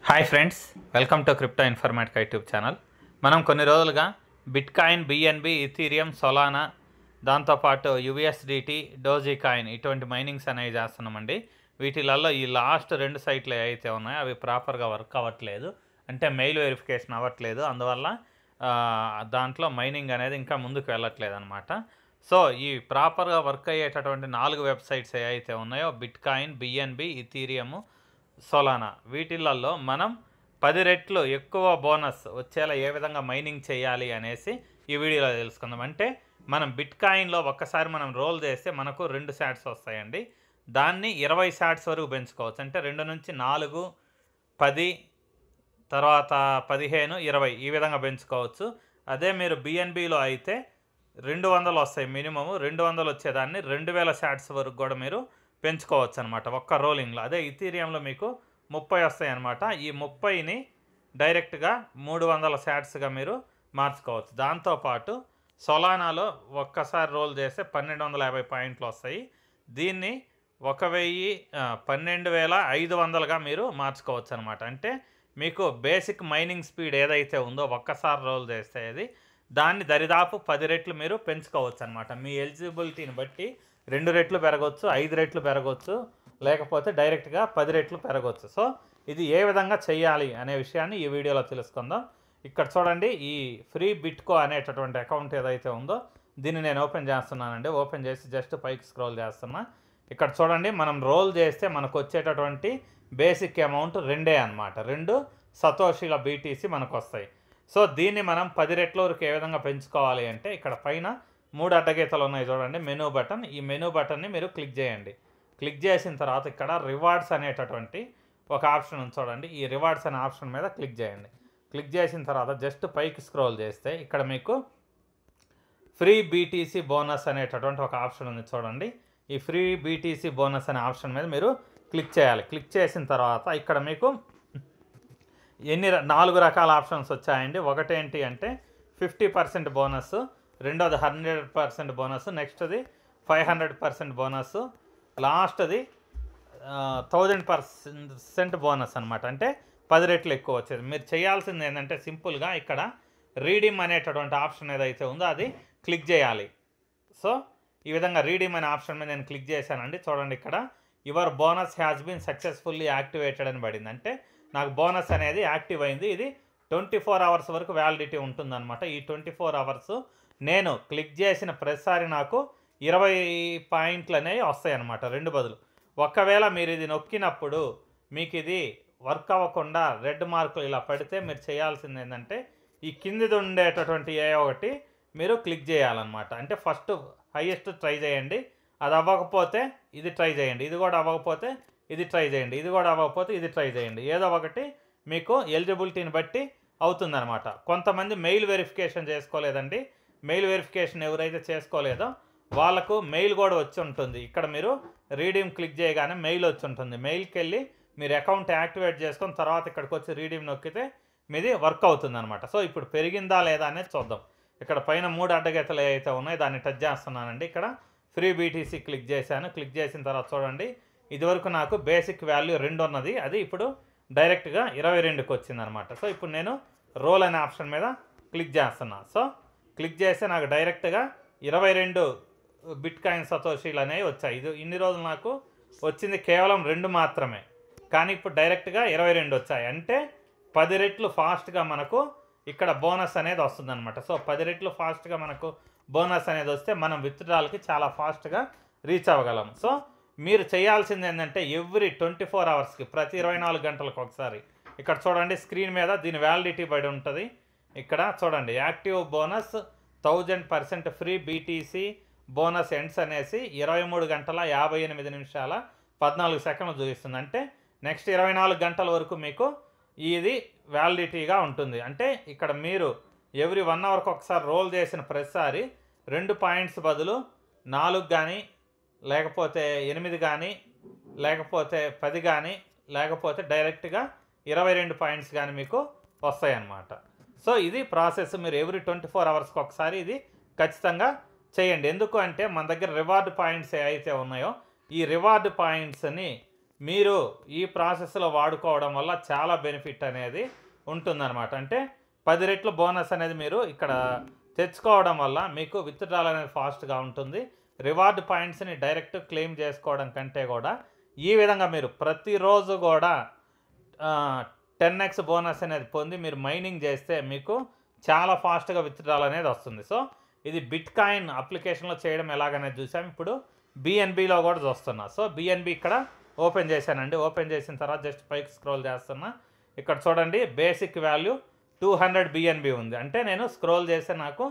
Hi friends, welcome to crypto informatic YouTube channel. మనం కొన్ని రోజులుగా బిట్కాయిన్, బిఎన్బి, ఇథీరియం, సొలానా, దాంతోపాటు యుఎస్డిటీ, డోజీ కాయిన్ ఇటువంటి మైనింగ్స్ అనేవి చేస్తున్నామండి. వీటిలలో ఈ లాస్ట్ 2 సైట్లు ఏవైతే ఉన్నాయో అవి ప్రాపర్గా వర్క్ అవ్వట్లేదు, అంటే మెయిల్ వెరిఫికేషన్ అవ్వట్లేదు. అందువల్ల దాంట్లో మైనింగ్ అనేది ఇంకా ముందుకు వెళ్ళట్లేదు అనమాట. సో ఈ ప్రాపర్గా వర్క్ అయ్యేటటువంటి 4 వెబ్సైట్స్ ఏవైతే ఉన్నాయో బిట్కాయిన్, బిఎన్బి, ఇథీరియము, సొలానా, వీటిలలో మనం 10 రెట్లు ఎక్కువ బోనస్ వచ్చేలా ఏ విధంగా మైనింగ్ చేయాలి అనేసి ఈ వీడియోలో తెలుసుకుందాం. అంటే మనం బిట్కాయిన్లో ఒక్కసారి మనం రోల్ చేస్తే మనకు 2 శాట్స్ వస్తాయండి. దాన్ని 20 శాట్స్ వరకు పెంచుకోవచ్చు. అంటే 2 నుంచి 4, 10, తర్వాత 15, 20 ఈ విధంగా పెంచుకోవచ్చు. అదే మీరు బిఎన్బిలో అయితే 200 వస్తాయి మినిమము. 200 వచ్చేదాన్ని 2000 శాట్స్ వరకు కూడా మీరు పెంచుకోవచ్చు అనమాట ఒక్క రోలింగ్లో. అదే ఇథీరియంలో మీకు 30 వస్తాయి అనమాట. ఈ 30ని డైరెక్ట్గా 300 శాట్స్గా మీరు మార్చుకోవచ్చు. దాంతోపాటు సొలానాలో ఒక్కసారి రోల్ చేస్తే 1250 పాయింట్లు వస్తాయి. దీన్ని 12,500గా మీరు మార్చుకోవచ్చు అనమాట. అంటే మీకు బేసిక్ మైనింగ్ స్పీడ్ ఏదైతే ఉందో ఒక్కసారి రోల్ చేస్తే దాన్ని దరిదాపు 10 రెట్లు మీరు పెంచుకోవచ్చు అనమాట. మీ ఎలిజిబిలిటీని బట్టి 2 రెట్లు పెరగవచ్చు, 5 రెట్లు పెరగవచ్చు, లేకపోతే డైరెక్ట్గా 10 రెట్లు పెరగవచ్చు. సో ఇది ఏ విధంగా చేయాలి అనే విషయాన్ని ఈ వీడియోలో తెలుసుకుందాం. ఇక్కడ చూడండి, ఈ ఫ్రీ బిట్కో అనేటటువంటి అకౌంట్ ఏదైతే ఉందో దీన్ని నేను ఓపెన్ చేస్తున్నానండి. ఓపెన్ చేసి జస్ట్ పైకి స్క్రోల్ చేస్తున్నా. ఇక్కడ చూడండి, మనం రోల్ చేస్తే మనకు వచ్చేటటువంటి బేసిక్ అమౌంట్ 2 అనమాట. 2 సతోషిల బీటీసీ మనకు వస్తాయి. సో దీన్ని మనం 10 రెట్ల వరకు ఏ విధంగా పెంచుకోవాలి అంటే ఇక్కడ పైన 3 అడ్డగీతలు ఉన్నాయి చూడండి, మెనూ బటన్. ఈ మెనూ బటన్ని మీరు క్లిక్ చేయండి. క్లిక్ చేసిన తర్వాత ఇక్కడ రివార్డ్స్ అనేటటువంటి ఒక ఆప్షన్ ఉంది చూడండి. ఈ రివార్డ్స్ అనే ఆప్షన్ మీద క్లిక్ చేయండి. క్లిక్ చేసిన తర్వాత జస్ట్ పైకి స్క్రోల్ చేస్తే ఇక్కడ మీకు ఫ్రీ బీటీసీ బోనస్ అనేటటువంటి ఒక ఆప్షన్ ఉంది చూడండి. ఈ ఫ్రీ బీటీసీ బోనస్ అనే ఆప్షన్ మీద మీరు క్లిక్ చేయాలి. క్లిక్ చేసిన తర్వాత ఇక్కడ మీకు 4 రకాల ఆప్షన్స్ వచ్చాయండి. ఒకటేంటి అంటే 50% బోనస్, రెండోది 100% బోనస్, నెక్స్ట్ది 500% బోనస్, లాస్ట్ది 1000% బోనస్ అనమాట. అంటే 10 రెట్లు ఎక్కువ వచ్చేది. మీరు చేయాల్సింది ఏంటంటే సింపుల్గా ఇక్కడ రీడీమ్ అనేటటువంటి ఆప్షన్ ఏదైతే ఉందో అది క్లిక్ చేయాలి. సో ఈ విధంగా రీడీమ్ అనే ఆప్షన్ మీద నేను క్లిక్ చేశానండి. చూడండి, ఇక్కడ your bonus has been successfully activated అని పడింది. అంటే నాకు బోనస్ అనేది యాక్టివ్ అయింది. ఇది 24 అవర్స్ వరకు వ్యాలిడిటీ ఉంటుందన్నమాట. ఈ 24 అవర్స్ నేను క్లిక్ చేసిన ప్రతిసారి నాకు 20 పాయింట్లు అనేవి వస్తాయి అన్నమాట, 2 బదులు. ఒకవేళ మీరు ఇది నొక్కినప్పుడు మీకు ఇది వర్క్ అవ్వకుండా రెడ్ మార్కులు ఇలా పడితే మీరు చేయాల్సింది ఏంటంటే ఈ కిందిది ఉండేటటువంటి ఒకటి మీరు క్లిక్ చేయాలన్నమాట. అంటే ఫస్ట్ హైయెస్ట్ ట్రై చేయండి. అది అవ్వకపోతే ఇది ట్రై చేయండి. ఇది కూడా అవ్వకపోతే ఇది ట్రై చేయండి. ఇది కూడా అవ్వకపోతే ఇది ట్రై చేయండి. ఏదో ఒకటి మీకు ఎలిజిబిలిటీని బట్టి అవుతుందన్నమాట. కొంతమంది మెయిల్ వెరిఫికేషన్ చేసుకోలేదండి. మెయిల్ వెరిఫికేషన్ ఎవరైతే చేసుకోలేదో వాళ్ళకు మెయిల్ కూడా వచ్చి ఉంటుంది. ఇక్కడ మీరు రీడీమ్ క్లిక్ చేయగానే మెయిల్ వచ్చి ఉంటుంది. మెయిల్కి వెళ్ళి మీరు అకౌంట్ యాక్టివేట్ చేసుకొని తర్వాత ఇక్కడికి వచ్చి రీడీమ్ నొక్కితే మీది వర్క్ అవుతుంది అనమాట. సో ఇప్పుడు పెరిగిందా లేదా అనేది చూద్దాం. ఇక్కడ పైన 3 అడ్డగీతలు ఏవైతే ఉన్నాయో దాన్ని టచ్ చేస్తున్నానండి. ఇక్కడ ఫ్రీ బీటీసీ క్లిక్ చేశాను. క్లిక్ చేసిన తర్వాత చూడండి, ఇదివరకు నాకు బేసిక్ వాల్యూ 2 ఉన్నది, అది ఇప్పుడు డైరెక్ట్గా 22కి వచ్చిందనమాట. సో ఇప్పుడు నేను రోల్ అనే ఆప్షన్ మీద క్లిక్ చేస్తున్నా. సో క్లిక్ చేస్తే నాకు డైరెక్ట్గా 22 బిట్కాయిన్ సతోషీలు అనేవి వచ్చాయి. ఇన్ని రోజులు నాకు వచ్చింది కేవలం 2 మాత్రమే, కానీ ఇప్పుడు డైరెక్ట్గా 22 వచ్చాయి. అంటే 10 రెట్లు ఫాస్ట్గా మనకు ఇక్కడ బోనస్ అనేది వస్తుందన్నమాట. సో 10 రెట్లు ఫాస్ట్గా మనకు బోనస్ అనేది వస్తే మనం విత్డ్రాల్కి చాలా ఫాస్ట్గా రీచ్ అవ్వగలం. సో మీరు చేయాల్సింది ఏంటంటే ఎవ్రీ 24 అవర్స్కి, ప్రతి 24 గంటలకు ఒకసారి ఇక్కడ చూడండి స్క్రీన్ మీద దీని వ్యాలిడిటీ పడి ఉంటుంది. ఇక్కడ చూడండి, active bonus 1000% free BTC bonus ends అనేసి 23 గంటల 58 నిమిషాల 14 సెకండ్లు చూపిస్తుంది. అంటే నెక్స్ట్ 24 గంటల వరకు మీకు ఇది వ్యాలిడిటీగా ఉంటుంది. అంటే ఇక్కడ మీరు ఎవ్రీ 1 అవర్కి ఒకసారి రోల్ చేసిన ప్రతిసారి 2 పాయింట్స్ బదులు 4 కానీ, లేకపోతే 8 కానీ, లేకపోతే 10 కానీ, లేకపోతే డైరెక్ట్గా 22 పాయింట్స్ కానీ మీకు వస్తాయి అన్నమాట. సో ఇది ప్రాసెస్. మీరు ఎవ్రీ 24 అవర్స్కి ఒకసారి ఇది ఖచ్చితంగా చేయండి. ఎందుకు అంటే మన దగ్గర రివార్డ్ పాయింట్స్ ఏవైతే ఉన్నాయో ఈ రివార్డ్ పాయింట్స్ని మీరు ఈ ప్రాసెస్లో వాడుకోవడం వల్ల చాలా బెనిఫిట్ అనేది ఉంటుందన్నమాట. అంటే 10 రెట్లు బోనస్ అనేది మీరు ఇక్కడ తెచ్చుకోవడం వల్ల మీకు విత్డ్రాల్ అనేది ఫాస్ట్గా ఉంటుంది. రివార్డ్ పాయింట్స్ని డైరెక్ట్ క్లెయిమ్ చేసుకోవడం కంటే కూడా ఈ విధంగా మీరు ప్రతిరోజు కూడా 10x బోనస్ అనేది పొంది మీరు మైనింగ్ చేస్తే మీకు చాలా ఫాస్ట్గా విత్డ్రాల్ అనేది వస్తుంది. సో ఇది బిట్ కాయిన్ అప్లికేషన్లో చేయడం ఎలాగనేది చూసాం. ఇప్పుడు బిఎన్బిలో కూడా చూస్తున్నా. సో బిఎన్బి ఇక్కడ ఓపెన్ చేశానండి. ఓపెన్ చేసిన తర్వాత జస్ట్ పైకి స్క్రోల్ చేస్తున్నా. ఇక్కడ చూడండి బేసిక్ వాల్యూ 200 బిఎన్బి ఉంది. అంటే నేను స్క్రోల్ చేస్తే నాకు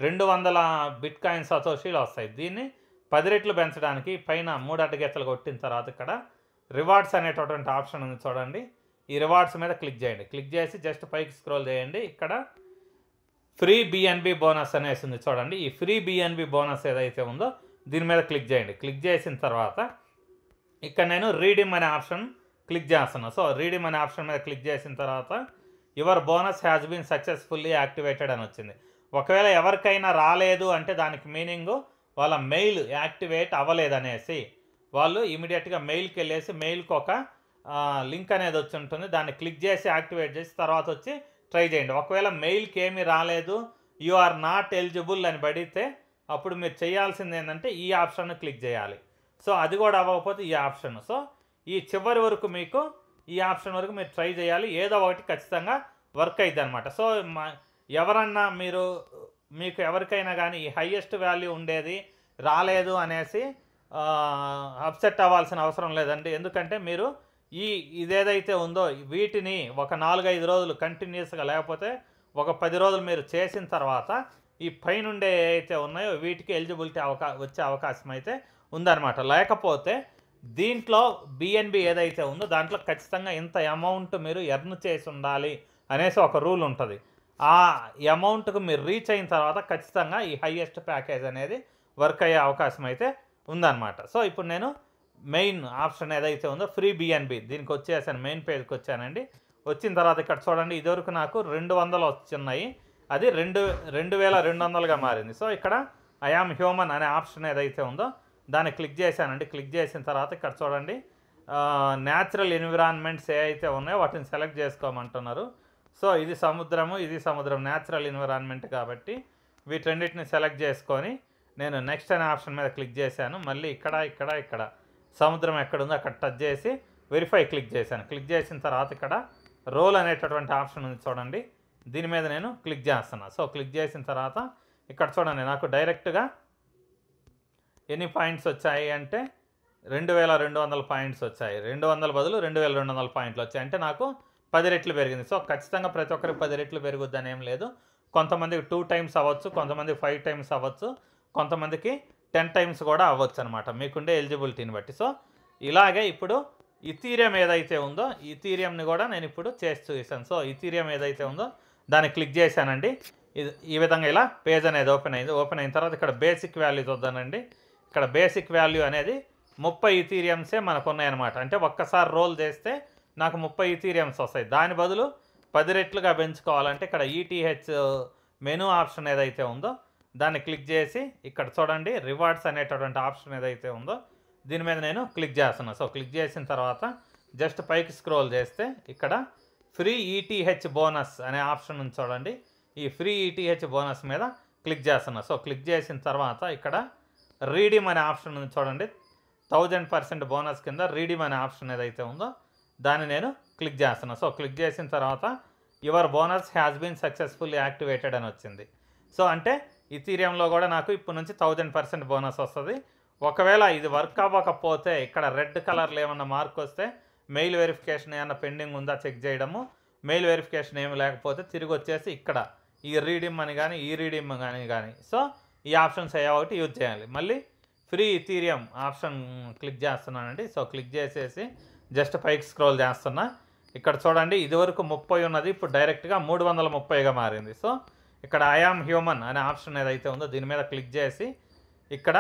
200 బిట్ కాయిన్ సతోషీలు వస్తాయి. దీన్ని 10 రెట్లు పెంచడానికి పైన 3 అడ్డగెత్తలు కొట్టిన తర్వాత ఇక్కడ రివార్డ్స్ అనేటటువంటి ఆప్షన్ ఉంది చూడండి. ఈ రివార్డ్స్ మీద క్లిక్ చేయండి. క్లిక్ చేసి జస్ట్ పైకి స్క్రోల్ చేయండి. ఇక్కడ ఫ్రీ బిఎన్బి బోనస్ అనేసి ఉంది చూడండి. ఈ ఫ్రీ బిఎన్బి బోనస్ ఏదైతే ఉందో దీని మీద క్లిక్ చేయండి. క్లిక్ చేసిన తర్వాత ఇక్కడ నేను రీడీమ్ అనే ఆప్షన్ క్లిక్ చేస్తున్నాను. సో రీడీమ్ అనే ఆప్షన్ మీద క్లిక్ చేసిన తర్వాత your bonus has been successfully activated అని వచ్చింది. ఒకవేళ ఎవరికైనా రాలేదు అంటే దానికి మీనింగు వాళ్ళ మెయిల్ యాక్టివేట్ అవ్వలేదు అనేసి, వాళ్ళు ఇమీడియట్గా మెయిల్కి వెళ్ళేసి మెయిల్కి ఒక లింక్ అనేది వచ్చి ఉంటుంది. దాన్ని క్లిక్ చేసి యాక్టివేట్ చేసి తర్వాత వచ్చి ట్రై చేయండి. ఒకవేళ మెయిల్కి ఏమీ రాలేదు, యు ఆర్ నాట్ ఎలిజిబుల్ అని పడితే అప్పుడు మీరు చేయాల్సింది ఏంటంటే ఈ ఆప్షన్ క్లిక్ చేయాలి. సో అది కూడా అవ్వకపోతే ఈ ఆప్షన్. సో ఈ చివరి వరకు మీకు ఈ ఆప్షన్ వరకు మీరు ట్రై చేయాలి. ఏదో ఒకటి ఖచ్చితంగా వర్క్ అవుతుంది అనమాట. సో ఎవరన్నా మీకు ఎవరికైనా కానీ ఈ హైయెస్ట్ వాల్యూ ఉండేది రాలేదు అనేసి అప్సెట్ అవ్వాల్సిన అవసరం లేదండి. ఎందుకంటే మీరు ఇదేదైతే ఉందో వీటిని ఒక 4-5 రోజులు కంటిన్యూస్గా లేకపోతే ఒక 10 రోజులు మీరు చేసిన తర్వాత ఈ పైనుండే ఏవైతే ఉన్నాయో వీటికి ఎలిజిబిలిటీ వచ్చే అవకాశం అయితే ఉందన్నమాట. లేకపోతే దీంట్లో బిఎన్బి ఏదైతే ఉందో దాంట్లో ఖచ్చితంగా ఇంత అమౌంట్ మీరు ఎర్న్ చేసి ఉండాలి అనేసి ఒక రూల్ ఉంటుంది. ఆ అమౌంట్కు మీరు రీచ్ అయిన తర్వాత ఖచ్చితంగా ఈ హైయెస్ట్ ప్యాకేజ్ అనేది వర్క్ అయ్యే అవకాశం అయితే ఉందన్నమాట. సో ఇప్పుడు నేను మెయిన్ ఆప్షన్ ఏదైతే ఉందో ఫ్రీ బిఎన్బి దీనికి వచ్చేసాను. మెయిన్ పేజ్కి వచ్చానండి. వచ్చిన తర్వాత ఇక్కడ చూడండి ఇదివరకు నాకు 200 వచ్చినాయి, అది 2200గా మారింది. సో ఇక్కడ ఐ యామ్ హ్యూమన్ అనే ఆప్షన్ ఏదైతే ఉందో దాన్ని క్లిక్ చేశానండి. క్లిక్ చేసిన తర్వాత ఇక్కడ చూడండి న్యాచురల్ ఎన్విరాన్మెంట్స్ ఏవైతే ఉన్నాయో వాటిని సెలెక్ట్ చేసుకోమంటున్నారు. సో ఇది సముద్రం న్యాచురల్ ఎన్విరాన్మెంట్ కాబట్టి వీటన్నిటిని సెలెక్ట్ చేసుకొని నేను నెక్స్ట్ అనే ఆప్షన్ మీద క్లిక్ చేశాను. మళ్ళీ ఇక్కడ సముద్రం ఎక్కడుందో అక్కడ టచ్ చేసి వెరిఫై క్లిక్ చేశాను. క్లిక్ చేసిన తర్వాత ఇక్కడ రోల్ అనేటటువంటి ఆప్షన్ ఉంది చూడండి, దీని మీద నేను క్లిక్ చేస్తున్నాను. సో క్లిక్ చేసిన తర్వాత ఇక్కడ చూడండి నాకు డైరెక్ట్గా ఎన్ని పాయింట్స్ వచ్చాయి అంటే 2200 పాయింట్స్ వచ్చాయి. 200 బదులు 2200 పాయింట్లు వచ్చాయి. అంటే నాకు 10 రెట్లు పెరిగింది. సో ఖచ్చితంగా ప్రతి ఒక్కరికి 10 రెట్లు పెరుగుద్దని ఏం లేదు. కొంతమందికి 2 టైమ్స్ అవ్వచ్చు, కొంతమందికి 5 టైమ్స్ అవ్వచ్చు, కొంతమందికి 10 టైమ్స్ కూడా అవ్వచ్చు అనమాట మీకుండే ఎలిజిబిలిటీని బట్టి. సో ఇలాగే ఇప్పుడు ఇథీరియం ఏదైతే ఉందో ఇథీరియంని కూడా నేను ఇప్పుడు చేసి చూసాను. సో ఇథీరియం ఏదైతే ఉందో దాన్ని క్లిక్ చేశానండి. ఈ విధంగా ఇలా పేజ్ అనేది ఓపెన్ అయింది. ఓపెన్ అయిన తర్వాత ఇక్కడ బేసిక్ వాల్యూ చూద్దానండి. ఇక్కడ బేసిక్ వాల్యూ అనేది 30 ఇథీరియంసే మనకు ఉన్నాయన్నమాట. అంటే ఒక్కసారి రోల్ చేస్తే నాకు 30 ఇథీరియంస్ వస్తాయి. దాని బదులు 10 రెట్లుగా పెంచుకోవాలంటే ఇక్కడ ఈటీహెచ్ మెనూ ఆప్షన్ ఏదైతే ఉందో దాన్ని క్లిక్ చేసి ఇక్కడ చూడండి రివార్డ్స్ అనేటటువంటి ఆప్షన్ ఏదైతే ఉందో దీని మీద నేను క్లిక్ చేస్తున్నాను. సో క్లిక్ చేసిన తర్వాత జస్ట్ పైకి స్క్రోల్ చేస్తే ఇక్కడ ఫ్రీ ఈటీహెచ్ బోనస్ అనే ఆప్షన్ ఉంది చూడండి. ఈ ఫ్రీ ఈటీహెచ్ బోనస్ మీద క్లిక్ చేస్తున్నాను. సో క్లిక్ చేసిన తర్వాత ఇక్కడ రీడీమ్ అనే ఆప్షన్ ఉంది చూడండి. 1000% బోనస్ కింద రీడీమ్ అనే ఆప్షన్ ఏదైతే ఉందో దాన్ని నేను క్లిక్ చేస్తున్నాను. సో క్లిక్ చేసిన తర్వాత your bonus has been successfully activated అని వచ్చింది. సో అంటే ఇథీరియంలో కూడా నాకు ఇప్పటి నుంచి 1000% బోనస్ వస్తుంది. ఒకవేళ ఇది వర్క్ అవ్వకపోతే ఇక్కడ రెడ్ కలర్లో ఏమన్నా మార్క్ వస్తే మెయిల్ వెరిఫికేషన్ ఏమన్నా పెండింగ్ ఉందా చెక్ చేయడము, మెయిల్ వెరిఫికేషన్ ఏమి లేకపోతే తిరిగి వచ్చేసి ఇక్కడ ఈ రీడీమ్ అని కానీ ఈ రీడీమ్ కానీ సో ఈ ఆప్షన్స్ ఏ ఒకటి యూజ్ చేయాలి. మళ్ళీ ఫ్రీ ఇథీరియం ఆప్షన్ క్లిక్ చేస్తున్నానండి. సో క్లిక్ చేసేసి జస్ట్ పైకి స్క్రోల్ చేస్తున్నా. ఇక్కడ చూడండి ఇదివరకు 30 ఉన్నది ఇప్పుడు డైరెక్ట్గా 330గా మారింది. సో ఇక్కడ ఐ యామ్ హ్యూమన్ అనే ఆప్షన్ ఏదైతే ఉందో దీని మీద క్లిక్ చేసి ఇక్కడ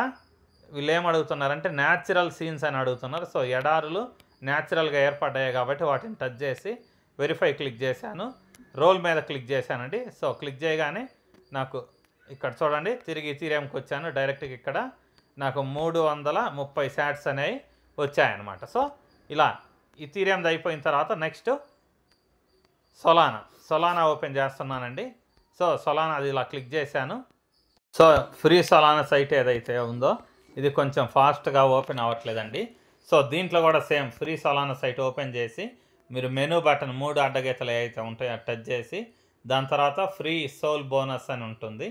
వీళ్ళు ఏం అడుగుతున్నారంటే న్యాచురల్ సీన్స్ అని అడుగుతున్నారు. సో ఎడారులు న్యాచురల్గా ఏర్పడ్డాయి కాబట్టి వాటిని టచ్ చేసి వెరిఫై క్లిక్ చేశాను. రోల్ మీద క్లిక్ చేశానండి. సో క్లిక్ చేయగానే నాకు ఇక్కడ చూడండి తిరిగి ఇథీరియంకి వచ్చాను. డైరెక్ట్గా ఇక్కడ నాకు 330 శాట్స్ అనేవి వచ్చాయన్నమాట. సో ఇలా ఇథీరియంది అయిపోయిన తర్వాత నెక్స్ట్ సొలానా ఓపెన్ చేస్తున్నానండి. సో సొలానా అది ఇలా క్లిక్ చేశాను. సో ఫ్రీ సొలానా సైట్ ఏదైతే ఉందో ఇది కొంచెం ఫాస్ట్గా ఓపెన్ అవ్వట్లేదండి. సో దీంట్లో కూడా same free Solana site open చేసి మీరు మెనూ బటన్ 3 అడ్డగీతలు ఏవైతే ఉంటాయో టచ్ చేసి దాని తర్వాత ఫ్రీ సోల్ బోనస్ అని ఉంటుంది.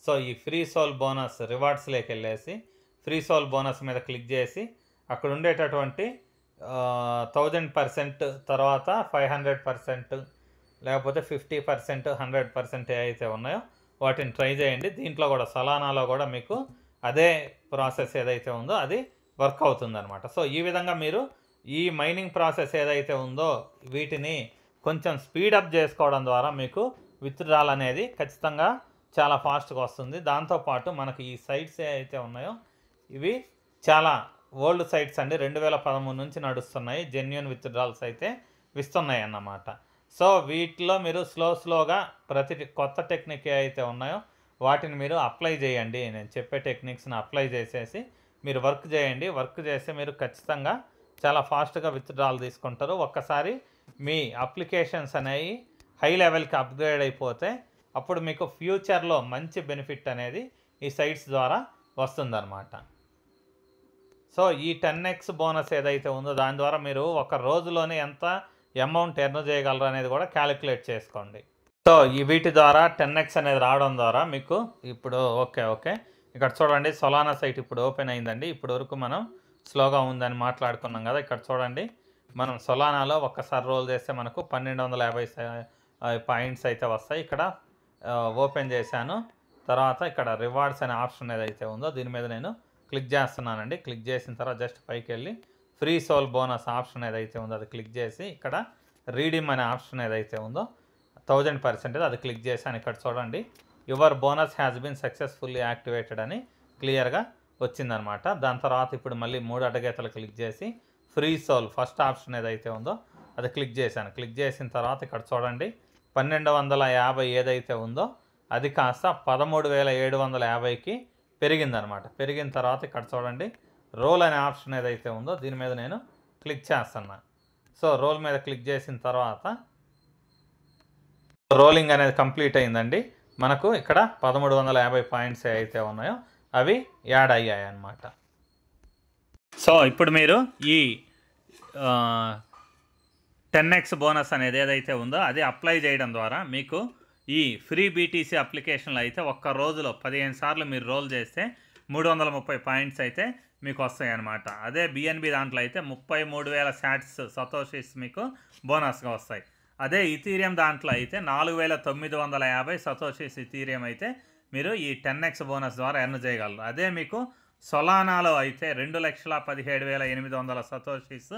సో ఈ ఫ్రీ సోల్ బోనస్ రివార్డ్స్లోకి వెళ్ళేసి ఫ్రీ సోల్ బోనస్ మీద క్లిక్ చేసి అక్కడ ఉండేటటువంటి 1000% తర్వాత 500% లేకపోతే 50%, 100% ఏవైతే ఉన్నాయో వాటిని ట్రై చేయండి. దీంట్లో కూడా సొలానాలో కూడా మీకు అదే ప్రాసెస్ ఏదైతే ఉందో అది వర్క్ అవుతుందన్నమాట. సో ఈ విధంగా మీరు ఈ మైనింగ్ ప్రాసెస్ ఏదైతే ఉందో వీటిని కొంచెం స్పీడప్ చేసుకోవడం ద్వారా మీకు విత్డ్రాల్ అనేది ఖచ్చితంగా చాలా ఫాస్ట్గా వస్తుంది. దాంతోపాటు మనకి ఈ సైట్స్ ఏవైతే ఉన్నాయో ఇవి చాలా ఓల్డ్ సైట్స్ అండి, 2013 నుంచి నడుస్తున్నాయి. జెన్యూన్ విత్డ్రాల్స్ అయితే ఇస్తున్నాయి అన్నమాట. సో వీటిలో మీరు స్లోగా ప్రతి కొత్త టెక్నిక్ ఏవైతే ఉన్నాయో వాటిని మీరు అప్లై చేయండి. నేను చెప్పే టెక్నిక్స్ని అప్లై చేసేసి మీరు వర్క్ చేయండి. వర్క్ చేస్తే మీరు ఖచ్చితంగా చాలా ఫాస్ట్గా విత్డ్రాల్ తీసుకుంటారు. ఒక్కసారి మీ అప్లికేషన్స్ అనేవి హై లెవెల్కి అప్గ్రేడ్ అయిపోతే అప్పుడు మీకు ఫ్యూచర్లో మంచి బెనిఫిట్ అనేది ఈ సైట్స్ ద్వారా వస్తుందన్నమాట. సో ఈ 10x బోనస్ ఏదైతే ఉందో దాని ద్వారా మీరు ఒక రోజులోనే ఎంత అమౌంట్ ఎర్న్ చేయగలరు అనేది కూడా క్యాలిక్యులేట్ చేసుకోండి. సో ఈ వీటి ద్వారా 10x అనేది రావడం ద్వారా మీకు ఇప్పుడు ఓకే ఇక్కడ చూడండి సొలానా సైట్ ఇప్పుడు ఓపెన్ అయిందండి. ఇప్పుడు వరకు మనం స్లోగా ఉందని మాట్లాడుకున్నాం కదా. ఇక్కడ చూడండి మనం సొలానాలో ఒక్కసారి రోల్ చేస్తే మనకు 1250 పాయింట్స్ అయితే వస్తాయి. ఇక్కడ ఓపెన్ చేశాను. తర్వాత ఇక్కడ రివార్డ్స్ అనే ఆప్షన్ ఏదైతే ఉందో దీని మీద నేను క్లిక్ చేస్తున్నానండి. క్లిక్ చేసిన తర్వాత జస్ట్ పైకి వెళ్ళి ఫ్రీ సోల్ బోనస్ ఆప్షన్ ఏదైతే ఉందో అది క్లిక్ చేసి ఇక్కడ రీడీమ్ అనే ఆప్షన్ ఏదైతే ఉందో 1000% అది క్లిక్ చేశాను. ఇక్కడ చూడండి your bonus has been successfully activated అని క్లియర్గా వచ్చిందనమాట. దాని తర్వాత ఇప్పుడు మళ్ళీ 3 అడ్డగీతలు క్లిక్ చేసి ఫ్రీ సోల్ ఫస్ట్ ఆప్షన్ ఏదైతే ఉందో అది క్లిక్ చేశాను. క్లిక్ చేసిన తర్వాత ఇక్కడ చూడండి 1250 ఏదైతే ఉందో అది కాస్త 13750కి పెరిగిందనమాట. పెరిగిన తర్వాత ఇక్కడ చూడండి రోల్ అనే ఆప్షన్ ఏదైతే ఉందో దీని మీద నేను క్లిక్ చేస్తున్నా. సో రోల్ మీద క్లిక్ చేసిన తర్వాత రోలింగ్ అనేది కంప్లీట్ అయిందండి. మనకు ఇక్కడ 1350 పాయింట్స్ ఏవైతే ఉన్నాయో అవి యాడ్ అయ్యాయి అన్నమాట. సో ఇప్పుడు మీరు ఈ 10x బోనస్ అనేది ఏదైతే ఉందో అది అప్లై చేయడం ద్వారా మీకు ఈ ఫ్రీ బీటీసీ అప్లికేషన్లో అయితే ఒక్క రోజులో 15 సార్లు మీరు రోల్ చేస్తే 330 పాయింట్స్ అయితే మీకు వస్తాయి అన్నమాట. అదే బిఎన్బి దాంట్లో అయితే 33,000 శాట్స్ సతోషిస్ మీకు బోనస్గా వస్తాయి. అదే ఇథీరియం దాంట్లో అయితే 4,950 సతోషిస్ ఇథీరియం అయితే మీరు ఈ 10x బోనస్ ద్వారా ఎర్న్ చేయగలరు. అదే మీకు సొలానాలో అయితే 2,17,800 సతోషిస్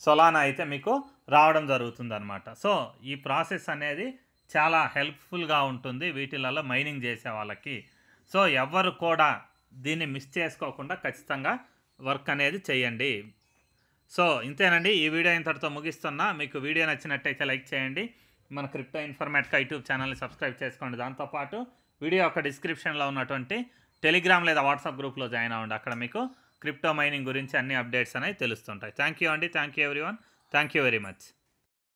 సొలానా అయితే మీకు రావడం జరుగుతుంది అనమాట. సో ఈ ప్రాసెస్ అనేది చాలా హెల్ప్ఫుల్గా ఉంటుంది వీటిలలో మైనింగ్ చేసే వాళ్ళకి. సో ఎవరు కూడా దీన్ని మిస్ చేసుకోకుండా ఖచ్చితంగా వర్క్ అనేది చేయండి. సో ఇంతేనండి, ఈ వీడియో ఇంతటితో ముగిస్తున్నా. మీకు వీడియో నచ్చినట్టయితే లైక్ చేయండి. మన క్రిప్టో ఇన్ఫర్మేటికా యూట్యూబ్ ఛానల్ని సబ్స్క్రైబ్ చేసుకోండి. దాంతోపాటు వీడియో యొక్క డిస్క్రిప్షన్లో ఉన్నటువంటి టెలిగ్రామ్ లేదా వాట్సాప్ గ్రూప్లో జాయిన్ అవ్వండి. అక్కడ మీకు క్రిప్టో మైనింగ్ గురించి అన్ని అప్డేట్స్ అనేవి తెలుస్తుంటాయి. థ్యాంక్ యూ అండి. Thank you everyone. Thank you very much.